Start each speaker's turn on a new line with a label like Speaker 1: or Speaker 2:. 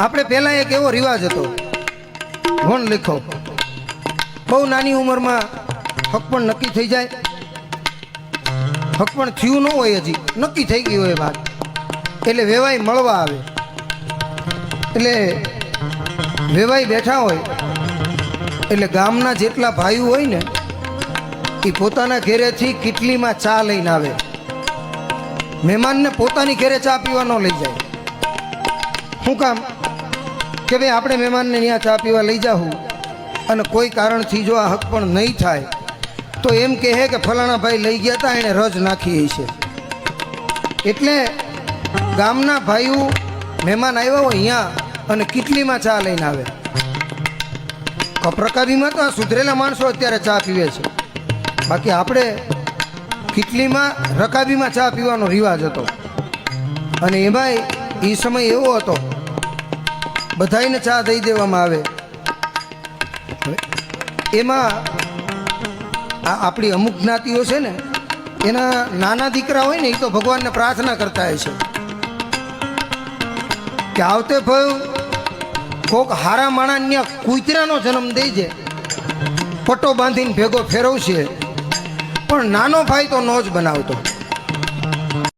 Speaker 1: આપણે પહેલાં એક એવો રિવાજ હતો, વણ લીખો. બહુ નાની ઉંમરમાં હકપણ નક્કી થઈ જાય, હકપણ થયું ન હોય, હજી નક્કી થઈ ગયું હોય વાત, એટલે વેવાઈ મળવા આવે. એટલે વેવાઈ બેઠા હોય એટલે ગામના જેટલા ભાઈઓ હોય ને એ પોતાના ઘેરેથી કીટલીમાં ચા લઈને આવે. મહેમાનને પોતાની ઘેરે ચા પીવા ન લઈ જાય. શું કામ? કે ભાઈ આપણે મહેમાનને ત્યાં ચા પીવા લઈ જાઉં અને કોઈ કારણથી જો આ હક પણ નહીં થાય તો એમ કહે કે ફલાણા ભાઈ લઈ ગયા હતા એણે રજ નાખી છે. એટલે ગામના ભાઈઓ મહેમાન આવ્યા હોય અહીંયા અને કીટલીમાં ચા લઈને આવે. કપરકાબીમાં તો આ સુધરેલા માણસો અત્યારે ચા પીવે છે, બાકી આપણે કીટલીમાં રકાબીમાં ચા પીવાનો રિવાજ હતો. અને એમાંય એ સમય એવો હતો બધાઈને ચા દઈ દેવામાં આવે. એમાં આ આપણી અમુક જ્ઞાતિઓ છે ને એના નાના દીકરા હોય ને એ તો ભગવાનને પ્રાર્થના કરતા હોય છે કે આવતે ભાઈ કોક હારા માણાને કૂતરાનો જન્મ દઈ છે, પટ્ટો બાંધીને ભેગો ફેરવશે, પણ નાનો ભાઈ તો નો જ બનાવતો.